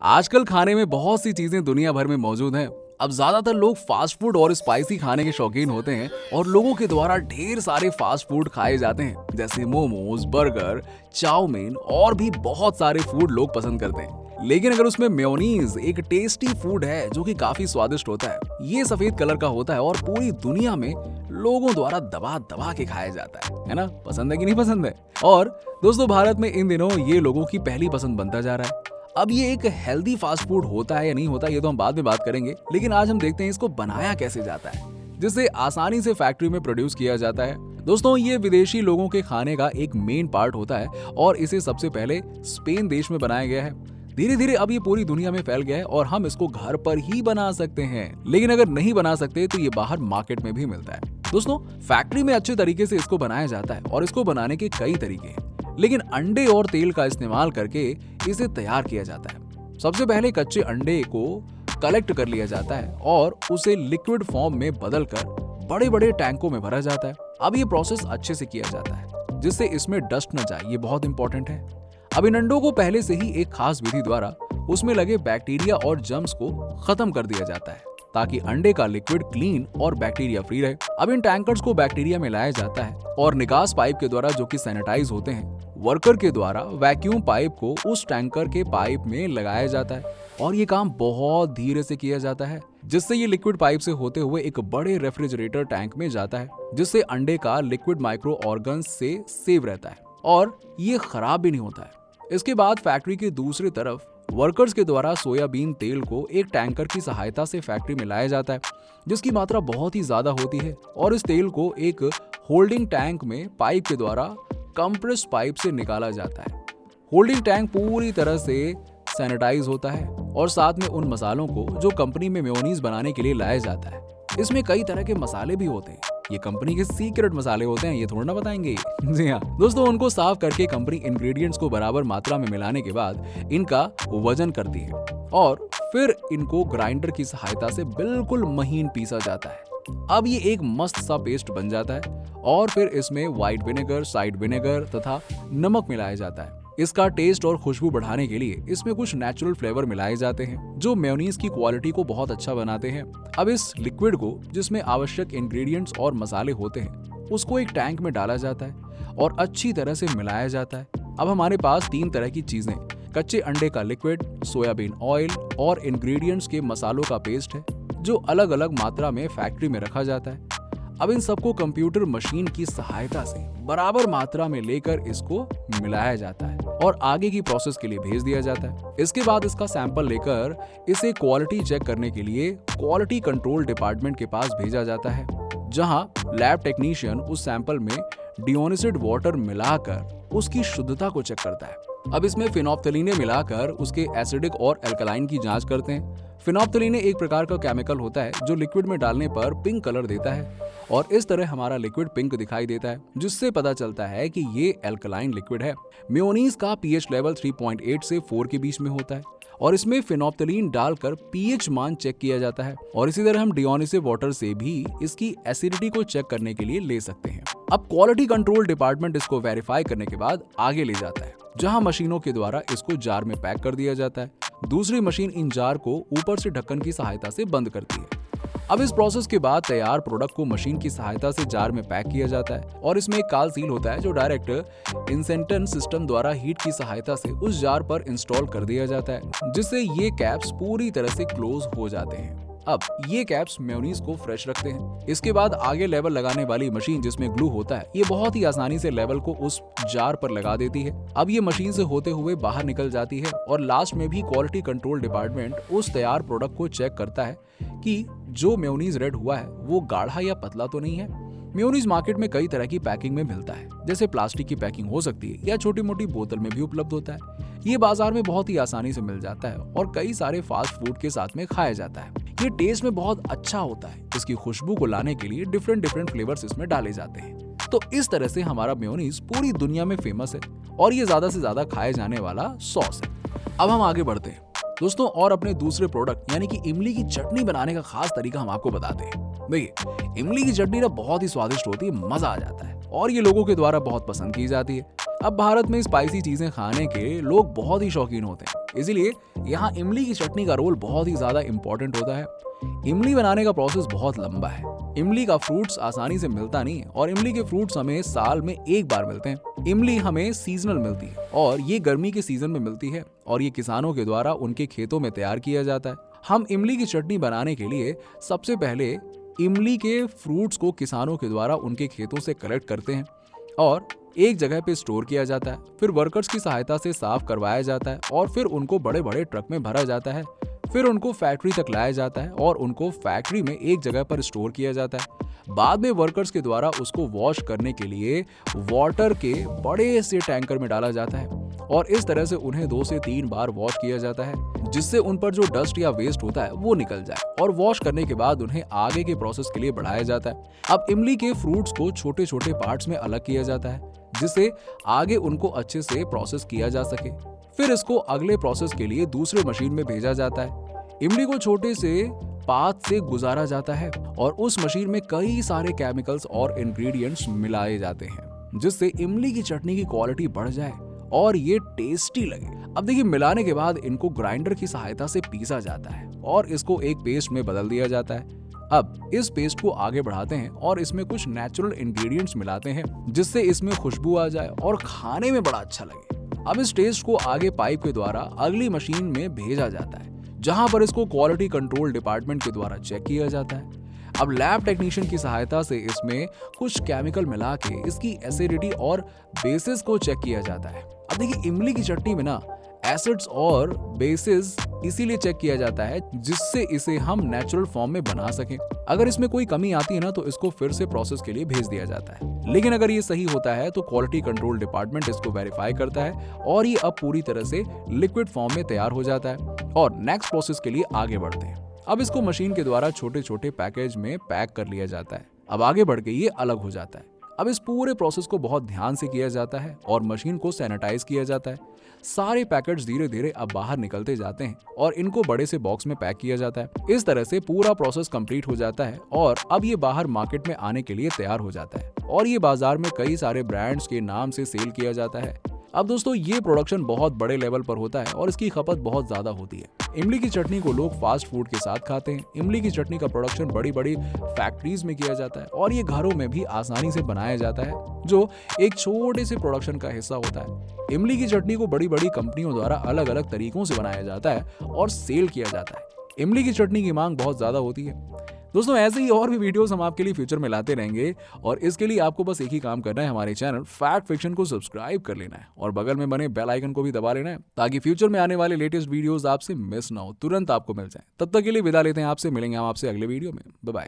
आजकल खाने में बहुत सी चीजें दुनिया भर में मौजूद हैं। अब ज्यादातर लोग फास्ट फूड और स्पाइसी खाने के शौकीन होते हैं और लोगों के द्वारा ढेर सारे फास्ट फूड खाए जाते हैं, जैसे मोमोज, बर्गर, चाउमीन और भी बहुत सारे फूड लोग पसंद करते हैं। लेकिन अगर उसमें मेयोनीज एक टेस्टी फूड है जो कि काफी स्वादिष्ट होता है। ये सफेद कलर का होता है और पूरी दुनिया में लोगों द्वारा दबा दबा के खाया जाता है ना? पसंद है कि नहीं पसंद है? और दोस्तों, भारत में इन दिनों ये लोगों की पहली पसंद बनता जा रहा है। अब ये एक हेल्दी फास्ट फूड होता है या नहीं होता, ये तो हम बाद में बात करेंगे, लेकिन आज हम देखते हैं इसको बनाया कैसे जाता है, जिसे आसानी से फैक्ट्री में प्रोड्यूस किया जाता है। दोस्तों, ये विदेशी लोगों के खाने का एक मेन पार्ट होता है और इसे सबसे पहले स्पेन देश में बनाया गया है। धीरे धीरे अब ये पूरी दुनिया में फैल गया है और हम इसको घर पर ही बना सकते हैं, लेकिन अगर नहीं बना सकते तो ये बाहर मार्केट में भी मिलता है। दोस्तों, फैक्ट्री में अच्छे तरीके से इसको बनाया जाता है और इसको बनाने के कई तरीके हैं, लेकिन अंडे और तेल का इस्तेमाल करके इसे तैयार किया जाता है। सबसे पहले कच्चे अंडे को कलेक्ट कर लिया जाता है और उसे लिक्विड फॉर्म में बदलकर बड़े बड़े टैंकों में भरा जाता है। अब ये प्रोसेस अच्छे से किया जाता है जिससे इसमें डस्ट न जाए, ये बहुत इंपॉर्टेंट है। अब इन अंडों को पहले से ही एक खास विधि द्वारा उसमें लगे बैक्टीरिया और जर्म्स को खत्म कर दिया जाता है ताकि अंडे का लिक्विड क्लीन और बैक्टीरिया फ्री रहे। अब इन टैंकर्स को बैक्टीरिया में लाया जाता है और निकास पाइप के द्वारा, जो कि सैनिटाइज होते हैं, वर्कर के द्वारा वैक्यूम पाइप को उस टैंकर के पाइप में लगाया जाता है और ये काम बहुत धीरे से किया जाता है, जिससे ये लिक्विड पाइप से होते हुए एक बड़े रेफ्रिजरेटर टैंक में जाता है, जिससे अंडे का लिक्विड माइक्रो ऑर्गन्स से सेव रहता है और ये खराब भी नहीं होता है। इसके बाद फैक्ट्री के दूसरी तरफ वर्कर्स के द्वारा सोयाबीन तेल को एक टैंकर की सहायता से फैक्ट्री में लाया जाता है, जिसकी मात्रा बहुत ही ज्यादा होती है, और इस तेल को एक होल्डिंग टैंक में पाइप के द्वारा कंप्रेस पाइप से निकाला जाता है। होल्डिंग टैंक पूरी तरह से सैनिटाइज होता है और साथ में उन मसालों को जो कंपनी में मेयोनीज बनाने के लिए लाया जाता है। इसमें कई तरह के मसाले भी होते हैं, ये कंपनी के सीक्रेट मसाले होते हैं, ये थोड़ा ना बताएंगे। जी हाँ दोस्तों, उनको साफ करके कंपनी इंग्रेडिएंट्स को बराबर मात्रा में मिलाने के बाद इनका वजन करती है और फिर इनको ग्राइंडर की सहायता से बिल्कुल महीन पीसा जाता है। अब ये एक मस्त सा पेस्ट बन जाता है और फिर इसमें व्हाइट विनेगर, साइड विनेगर तथा नमक मिलाया जाता है। इसका टेस्ट और खुशबू बढ़ाने के लिए इसमें कुछ नेचुरल फ्लेवर मिलाए जाते हैं जो मेयोनीज की क्वालिटी को बहुत अच्छा बनाते हैं। अब इस लिक्विड को, जिसमें आवश्यक इंग्रेडिएंट्स और मसाले होते हैं, उसको एक टैंक में डाला जाता है और अच्छी तरह से मिलाया जाता है। अब हमारे पास तीन तरह की चीजें, कच्चे अंडे का लिक्विड, सोयाबीन ऑयल और इंग्रेडिएंट्स के मसालों का पेस्ट है, जो अलग अलग मात्रा में फैक्ट्री में रखा जाता है। अब इन सबको कंप्यूटर मशीन की सहायता से बराबर मात्रा में लेकर इसको मिलाया जाता है और आगे की प्रोसेस के लिए भेज दिया जाता है। इसके बाद इसका सैंपल लेकर इसे क्वालिटी चेक करने के लिए क्वालिटी कंट्रोल डिपार्टमेंट के पास भेजा जाता है, जहां लैब टेक्नीशियन उस सैंपल में डिओनिसेड वाटर मिलाकर उसकी शुद्धता को चेक करता है। अब इसमें फिनोप्थलीने मिलाकर उसके एसिडिक और एल्कलाइन की जांच करते हैं। फिनोप्थलीने एक प्रकार का केमिकल होता है जो लिक्विड में डालने पर पिंक कलर देता है और इस तरह हमारा लिक्विड पिंक दिखाई देता है, जिससे पता चलता है कि ये एल्कलाइन लिक्विड है। मेयोनीज का पीएच लेवल 3.8 से 4 के बीच में होता है और इसमें फिनोप्थलीन डालकर पीएच मान चेक किया जाता है और इसी तरह हम डिओनिसिव वाटर से भी इसकी एसिडिटी को चेक करने के लिए ले सकते हैं। अब क्वालिटी कंट्रोल डिपार्टमेंट इसको वेरीफाई करने के बाद आगे ले जाता है, जहां मशीनों के द्वारा इसको जार में पैक कर दिया जाता है। दूसरी मशीन इन जार को ऊपर से ढक्कन की सहायता से बंद करती है। अब इस प्रोसेस के बाद तैयार प्रोडक्ट को मशीन की सहायता से जार में पैक किया जाता है और इसमें एक काल सील होता है जो डायरेक्ट इंसेंटन सिस्टम द्वारा हीट की सहायता से उस जार पर इंस्टॉल कर दिया जाता है, जिससे ये कैप्स पूरी तरह से क्लोज हो जाते हैं। अब ये कैप्स मेयोनीज को फ्रेश रखते हैं। इसके बाद आगे लेवल लगाने वाली मशीन, जिसमें ग्लू होता है, ये बहुत ही आसानी से लेवल को उस जार पर लगा देती है। अब ये मशीन से होते हुए बाहर निकल जाती है और लास्ट में भी क्वालिटी कंट्रोल डिपार्टमेंट उस तैयार प्रोडक्ट को चेक करता है कि जो मेयोनीज रेड हुआ है वो गाढ़ा या पतला तो नहीं है। मेयोनीज मार्केट में कई तरह की पैकिंग में मिलता है, जैसे प्लास्टिक की पैकिंग हो सकती है या छोटी मोटी बोतल में भी उपलब्ध होता है। ये बाजार में बहुत ही आसानी से मिल जाता है और कई सारे फास्ट फूड के साथ में खाया जाता है। ये टेस्ट में बहुत अच्छा होता है। इसकी खुशबू को लाने के लिए डिफरेंट फ्लेवर्स इसमें डाले जाते हैं। तो इस तरह से हमारा मेयोनीज पूरी दुनिया में फेमस है और ये ज्यादा से ज्यादा खाए जाने वाला सॉस है। अब हम आगे बढ़ते हैं दोस्तों और अपने दूसरे प्रोडक्ट यानी कि इमली की चटनी बनाने का खास तरीका हम आपको बताते हैं। देखिए, इमली की चटनी ना बहुत ही स्वादिष्ट होती है, मजा आ जाता है और ये लोगों के द्वारा बहुत पसंद की जाती है। अब भारत में स्पाइसी चीजें खाने के लोग बहुत ही शौकीन होते हैं। इसीलिए यहाँ इमली की चटनी का रोल बहुत ही ज्यादा इंपॉर्टेंट होता है। इमली बनाने का प्रोसेस बहुत लंबा है। इमली का फ्रूट्स आसानी से मिलता नहीं और इमली के फ्रूट्स हमें साल में एक बार मिलते हैं। इमली हमें सीजनल मिलती है और ये गर्मी के सीजन में मिलती है और ये किसानों के द्वारा उनके खेतों में तैयार किया जाता है। हम इमली की चटनी बनाने के लिए सबसे पहले इमली के फ्रूट्स को किसानों के द्वारा उनके खेतों से कलेक्ट करते हैं और एक जगह पे स्टोर किया जाता है। फिर वर्कर्स की सहायता से साफ करवाया जाता है और फिर उनको बड़े बड़े ट्रक में भरा जाता है। फिर उनको फैक्ट्री तक लाया जाता है और उनको फैक्ट्री में एक जगह पर स्टोर किया जाता है। बाद में वर्कर्स के द्वारा उसको वॉश करने के लिए वाटर के बड़े से टैंकर में डाला जाता है और इस तरह से उन्हें 2 से 3 बार वॉश किया जाता है, जिससे उन पर जो डस्ट या वेस्ट होता है वो निकल जाए और वॉश करने के बाद उन्हें आगे के प्रोसेस के लिए बढ़ाया जाता है। अब इमली के फ्रूट्स को छोटे छोटे पार्ट्स में अलग किया जाता है, जिससे आगे उनको अच्छे से प्रोसेस किया जा सके। फिर इसको अगले प्रोसेस के लिए दूसरे मशीन में भेजा जाता है। इमली को छोटे से पाथ से गुजारा जाता है और उस मशीन में कई सारे केमिकल्स और इंग्रेडिएंट्स मिलाए जाते हैं, जिससे इमली की चटनी की क्वालिटी बढ़ जाए और ये टेस्टी लगे। अब देखिए, मिलाने के बाद इनको ग्राइंडर की सहायता से पीसा जाता है और इसको एक पेस्ट में बदल दिया जाता है। अब इस पेस्ट को आगे बढ़ाते हैं और इसमें कुछ नेचुरल इंग्रेडिएंट्स मिलाते हैं, जिससे इसमें खुशबू आ जाए और खाने में बड़ा अच्छा लगे। अब इस टेस्ट को आगे पाइप के द्वारा अगली मशीन में भेजा जाता है, जहां पर इसको क्वालिटी कंट्रोल डिपार्टमेंट के द्वारा चेक किया जाता है। अब लैब टेक्नीशियन की सहायता से इसमें कुछ केमिकल मिला के इसकी एसिडिटी और बेसिस को चेक किया जाता है। अब देखिए, इमली की चटनी में ना एसिड्स और बेसिस इसीलिए चेक किया जाता है जिससे इसे हम नेचुरल फॉर्म में बना सकें। अगर इसमें कोई कमी आती है ना तो इसको फिर से प्रोसेस के लिए भेज दिया जाता है, लेकिन अगर ये सही होता है तो क्वालिटी कंट्रोल डिपार्टमेंट इसको वेरीफाई करता है और ये अब पूरी तरह से लिक्विड फॉर्म में तैयार हो जाता है और नेक्स्ट प्रोसेस के लिए आगे बढ़ते हैं। अब इसको मशीन के द्वारा छोटे छोटे पैकेज में पैक कर लिया जाता है। अब आगे बढ़ के ये अलग हो जाता है। अब इस पूरे प्रोसेस को बहुत ध्यान से किया जाता है और मशीन को सैनिटाइज किया जाता है। सारे पैकेट्स धीरे धीरे अब बाहर निकलते जाते हैं और इनको बड़े से बॉक्स में पैक किया जाता है। इस तरह से पूरा प्रोसेस कंप्लीट हो जाता है और अब ये बाहर मार्केट में आने के लिए तैयार हो जाता है और ये बाजार में कई सारे ब्रांड्स के नाम से सेल किया जाता है। अब दोस्तों, ये प्रोडक्शन बहुत बड़े लेवल पर होता है और इसकी खपत बहुत ज्यादा होती है। इमली की चटनी को लोग फास्ट फूड के साथ खाते हैं। इमली की चटनी का प्रोडक्शन बड़ी बड़ी फैक्ट्रीज में किया जाता है और ये घरों में भी आसानी से बनाया जाता है, जो एक छोटे से प्रोडक्शन का हिस्सा होता है। इमली की चटनी को बड़ी बड़ी कंपनियों द्वारा अलग अलग तरीकों से बनाया जाता है और सेल किया जाता है। इमली की चटनी की मांग बहुत ज्यादा होती है। दोस्तों, ऐसे ही और भी वीडियोस हम आपके लिए फ्यूचर में लाते रहेंगे और इसके लिए आपको बस एक ही काम करना है, हमारे चैनल फैक्ट फिक्शन को सब्सक्राइब कर लेना है और बगल में बने बेल आइकन को भी दबा लेना है, ताकि फ्यूचर में आने वाले लेटेस्ट वीडियोस आपसे मिस ना हो, तुरंत आपको मिल जाए। तब तक के लिए विदा लेते हैं आपसे, मिलेंगे हम आपसे अगले वीडियो में। Bye bye.